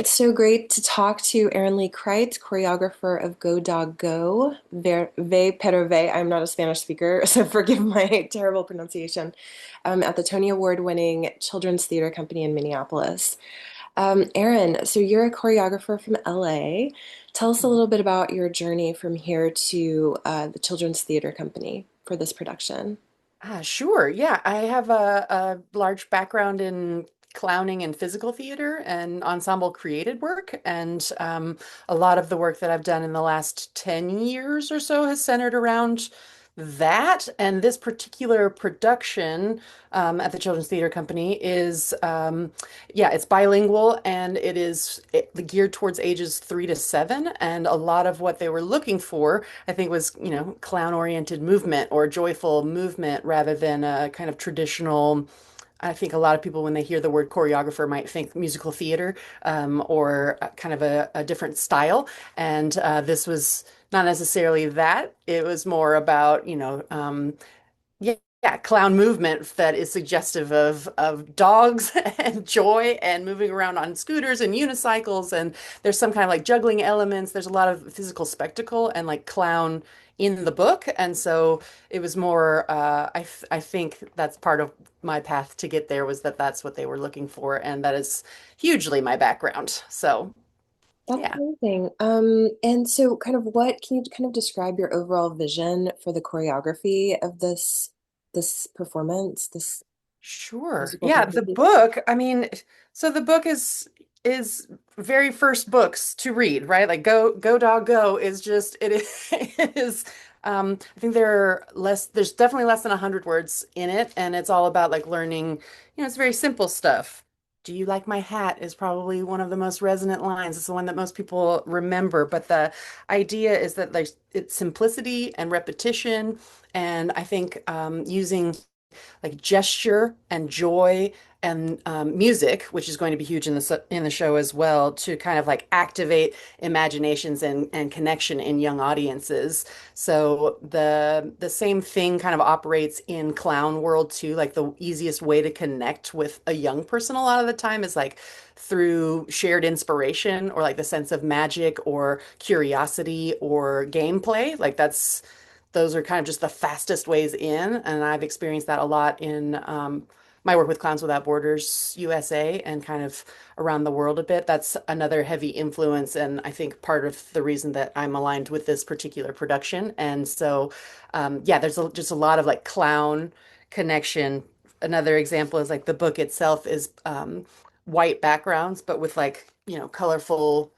It's so great to talk to Erin Leigh Crites, choreographer of Go Dog Go, Ve, Perro Ve. I'm not a Spanish speaker, so forgive my terrible pronunciation, at the Tony Award-winning Children's Theater Company in Minneapolis. Erin, so you're a choreographer from LA. Tell us a little bit about your journey from here to the Children's Theater Company for this production. Sure. Yeah, I have a large background in clowning and physical theater and ensemble created work. And a lot of the work that I've done in the last 10 years or so has centered around that. And this particular production at the Children's Theater Company is, yeah, it's bilingual and geared towards ages 3 to 7. And a lot of what they were looking for I think was, clown-oriented movement or joyful movement rather than a kind of traditional. I think a lot of people, when they hear the word choreographer, might think musical theater or kind of a different style. And this was not necessarily that. It was more about, yeah, yeah, clown movement that is suggestive of dogs and joy and moving around on scooters and unicycles. And there's some kind of like juggling elements. There's a lot of physical spectacle and like clown in the book. And so it was more, I think that's part of my path to get there was that that's what they were looking for. And that is hugely my background. So That's yeah. amazing. And so kind of what can you kind of describe your overall vision for the choreography of this performance, this Sure. musical Yeah, theater the piece? book, I mean, so the book is very first books to read, right? Like Go Dog Go is just it is it is I think there's definitely less than 100 words in it and it's all about like learning, it's very simple stuff. Do you like my hat is probably one of the most resonant lines. It's the one that most people remember, but the idea is that there's it's simplicity and repetition and I think using like gesture and joy and music, which is going to be huge in the show as well, to kind of like activate imaginations and connection in young audiences. So the same thing kind of operates in clown world too. Like the easiest way to connect with a young person a lot of the time is like through shared inspiration or like the sense of magic or curiosity or gameplay. Like those are kind of just the fastest ways in. And I've experienced that a lot in my work with Clowns Without Borders USA and kind of around the world a bit. That's another heavy influence. And I think part of the reason that I'm aligned with this particular production. And so, yeah, just a lot of like clown connection. Another example is like the book itself is white backgrounds, but with like, colorful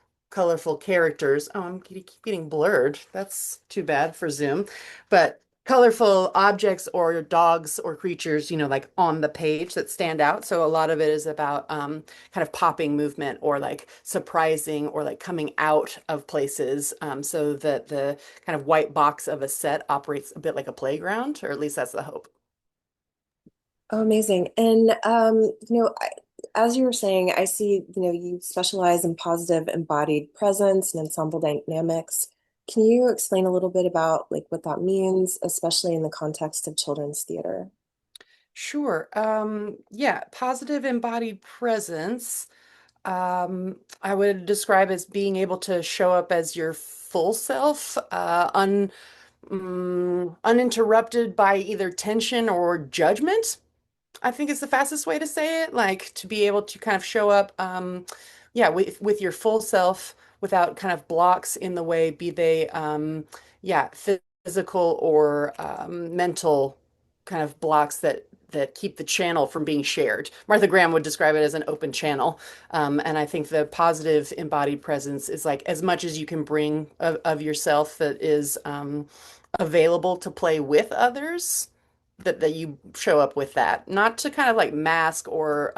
characters. Oh, keep getting blurred. That's too bad for Zoom. But colorful objects or dogs or creatures, like on the page that stand out. So a lot of it is about kind of popping movement or like surprising or like coming out of places so that the kind of white box of a set operates a bit like a playground, or at least that's the hope. Oh, amazing. And as you were saying, I see, you specialize in positive embodied presence and ensemble dynamics. Can you explain a little bit about like what that means, especially in the context of children's theater? Sure. Yeah, positive embodied presence. I would describe as being able to show up as your full self, uninterrupted by either tension or judgment. I think is the fastest way to say it. Like to be able to kind of show up, yeah, with your full self without kind of blocks in the way, be they, yeah, physical or mental kind of blocks that keep the channel from being shared. Martha Graham would describe it as an open channel, and I think the positive embodied presence is like as much as you can bring of yourself that is available to play with others that you show up with that, not to kind of like mask or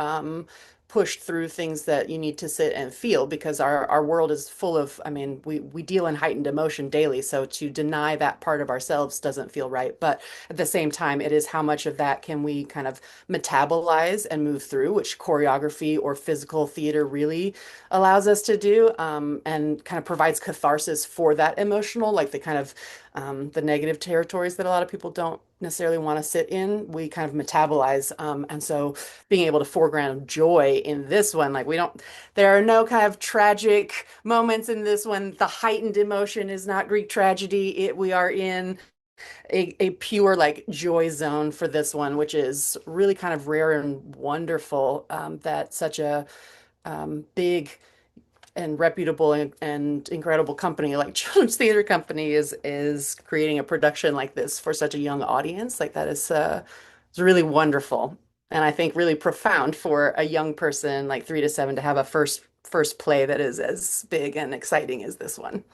push through things that you need to sit and feel because our world is full of, I mean, we deal in heightened emotion daily, so to deny that part of ourselves doesn't feel right. But at the same time, it is how much of that can we kind of metabolize and move through, which choreography or physical theater really allows us to do, and kind of provides catharsis for that emotional, like the kind of the negative territories that a lot of people don't necessarily want to sit in. We kind of metabolize. And so being able to foreground joy in this one, like we don't, there are no kind of tragic moments in this one. The heightened emotion is not Greek tragedy. We are in a pure like joy zone for this one, which is really kind of rare and wonderful that such a big and reputable and incredible company like Children's Theater Company is creating a production like this for such a young audience. Like that is really wonderful. And I think really profound for a young person like 3 to 7 to have a first play that is as big and exciting as this one.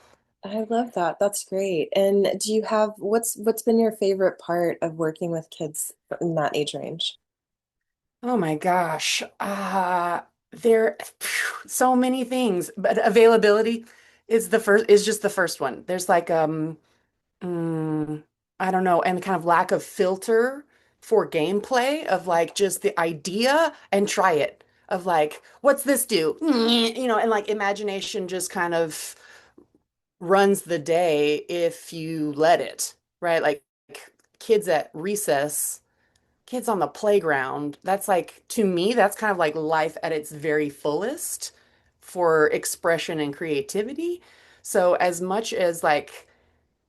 I love that. That's great. And do you have what's been your favorite part of working with kids in that age range? Oh my gosh. There so many things, but availability is just the first one. There's like mm, I don't know, and kind of lack of filter for gameplay of like just the idea and try it of like, what's this do? And like imagination just kind of runs the day if you let it, right? Like kids at recess, kids on the playground, that's like, to me, that's kind of like life at its very fullest for expression and creativity. So as much as like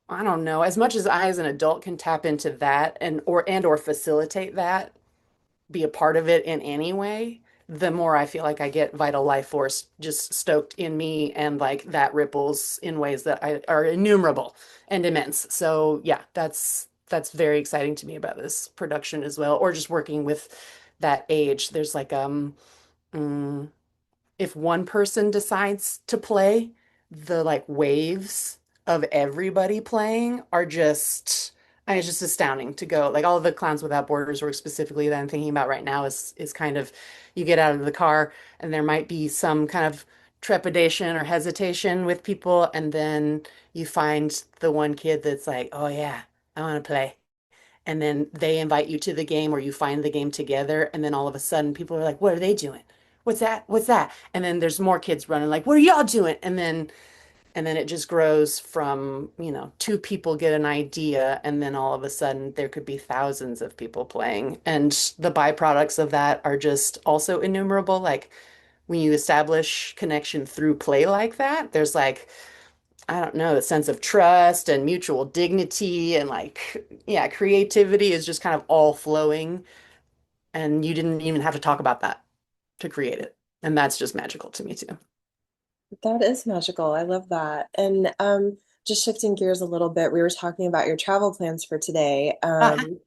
I don't know, as much as I as an adult can tap into that and or facilitate that, be a part of it in any way, the more I feel like I get vital life force just stoked in me and like that ripples in ways that are innumerable and immense. So yeah, that's very exciting to me about this production as well, or just working with that age. There's like mm, if one person decides to play, the like waves of everybody playing are just, I mean, it's just astounding to go. Like all of the Clowns Without Borders work specifically that I'm thinking about right now is kind of you get out of the car and there might be some kind of trepidation or hesitation with people, and then you find the one kid that's like, oh yeah, I want to play. And then they invite you to the game or you find the game together. And then all of a sudden people are like, what are they doing? What's that? What's that? And then there's more kids running like, what are y'all doing? And then it just grows from, two people get an idea and then all of a sudden there could be thousands of people playing. And the byproducts of that are just also innumerable. Like when you establish connection through play like that, there's like I don't know, the sense of trust and mutual dignity and like, yeah, creativity is just kind of all flowing. And you didn't even have to talk about that to create it. And that's just magical to me too. That is magical. I love that. And just shifting gears a little bit, we were talking about your travel plans for today. You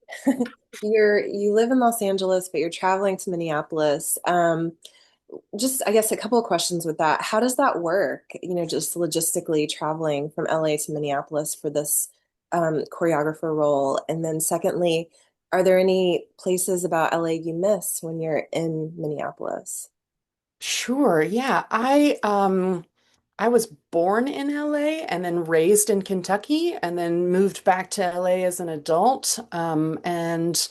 live in Los Angeles, but you're traveling to Minneapolis. Just I guess a couple of questions with that. How does that work? Just logistically traveling from LA to Minneapolis for this choreographer role. And then secondly, are there any places about LA you miss when you're in Minneapolis? Sure. Yeah. I was born in LA and then raised in Kentucky and then moved back to LA as an adult. And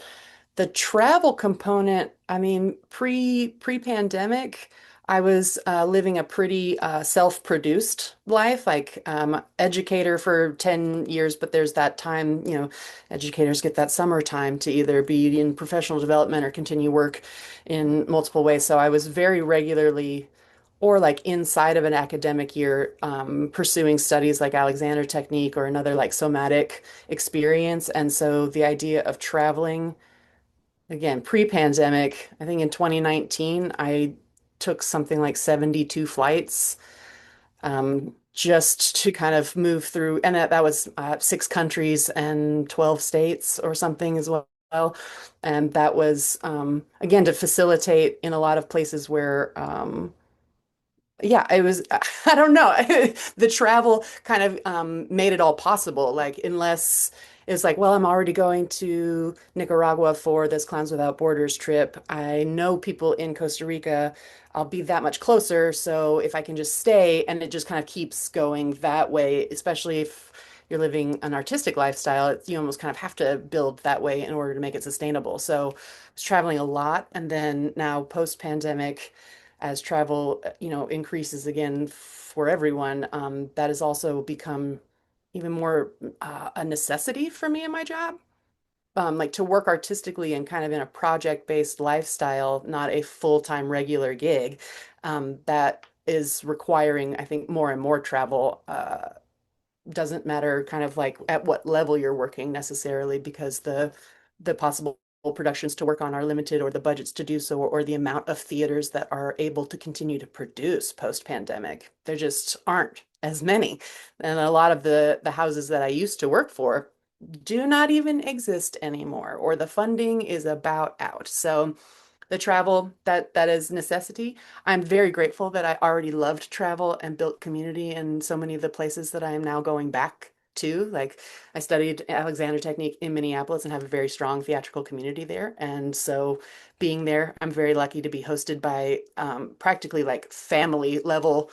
the travel component, I mean, pre-pandemic, I was living a pretty self-produced life, like educator for 10 years, but there's that time, educators get that summertime to either be in professional development or continue work in multiple ways. So I was very regularly or like inside of an academic year, pursuing studies like Alexander Technique or another like somatic experience. And so the idea of traveling again, pre-pandemic, I think in 2019, I took something like 72 flights just to kind of move through, and that was 6 countries and 12 states or something as well. And that was, again, to facilitate in a lot of places where yeah, it was, I don't know. The travel kind of made it all possible. Like, unless it's like, well, I'm already going to Nicaragua for this Clowns Without Borders trip. I know people in Costa Rica. I'll be that much closer. So if I can just stay, and it just kind of keeps going that way, especially if you're living an artistic lifestyle, you almost kind of have to build that way in order to make it sustainable. So I was traveling a lot. And then now post-pandemic, as travel, increases again for everyone, that has also become even more a necessity for me in my job. like to work artistically and kind of in a project-based lifestyle, not a full-time regular gig, that is requiring, I think, more and more travel. Doesn't matter kind of like at what level you're working necessarily because the possible productions to work on are limited or the budgets to do so or the amount of theaters that are able to continue to produce post-pandemic. There just aren't as many. And a lot of the houses that I used to work for do not even exist anymore or the funding is about out. So the travel that is necessity. I'm very grateful that I already loved travel and built community in so many of the places that I am now going back to. Like I studied Alexander Technique in Minneapolis and have a very strong theatrical community there. And so being there, I'm very lucky to be hosted by practically like family level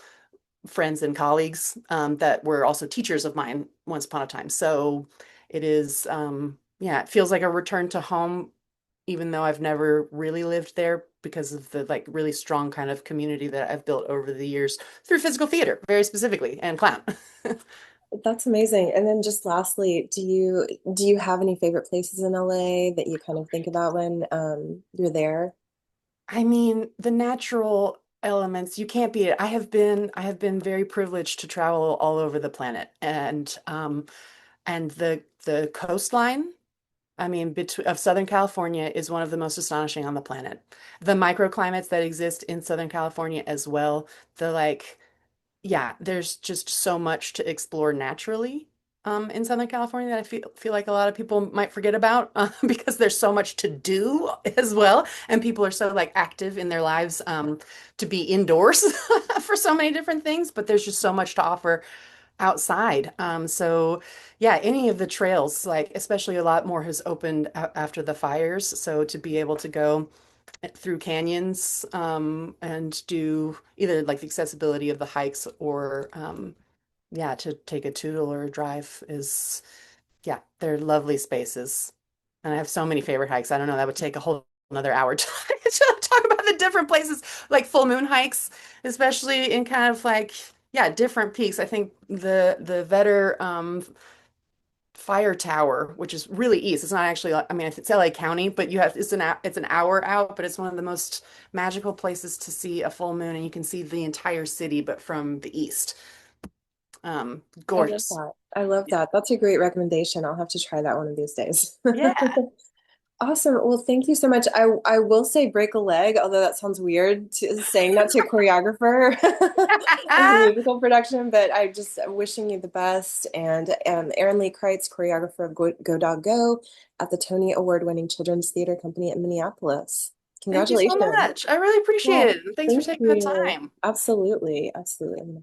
friends and colleagues that were also teachers of mine once upon a time. So it is, yeah, it feels like a return to home even though I've never really lived there because of the like really strong kind of community that I've built over the years through physical theater, very specifically, and clown. That's amazing. And then just lastly, do you have any favorite places in LA that you kind of think about when you're there? I mean, the natural elements, you can't beat it. I have been very privileged to travel all over the planet and the coastline I mean, of Southern California is one of the most astonishing on the planet. The microclimates that exist in Southern California as well, the like yeah, there's just so much to explore naturally in Southern California that I feel like a lot of people might forget about because there's so much to do as well, and people are so like active in their lives to be indoors for so many different things. But there's just so much to offer outside. So yeah, any of the trails, like especially a lot more has opened after the fires. So to be able to go through canyons and do either like the accessibility of the hikes or yeah, to take a tootle or a drive is yeah, they're lovely spaces. And I have so many favorite hikes. I don't know, that would take a whole another hour to talk about the different places, like full moon hikes, especially in kind of like yeah, different peaks. I think the Vetter fire tower, which is really east. It's not actually, I mean, it's LA County, but it's an hour out, but it's one of the most magical places to see a full moon, and you can see the entire city, but from the east. I love Gorgeous. that. I love that. That's a great recommendation. I'll have to try that one of these days. Yeah. Awesome. Well, thank you so much. I will say break a leg, although that sounds weird saying that to a choreographer of a musical production, but I just wishing you the best. And Erin Leigh Crites, choreographer of Go Dog Go at the Tony Award-winning Children's Theater Company in Minneapolis. Thank you so Congratulations. much. I really Yeah, appreciate it. And thanks for thank taking the you. time. Absolutely. Absolutely.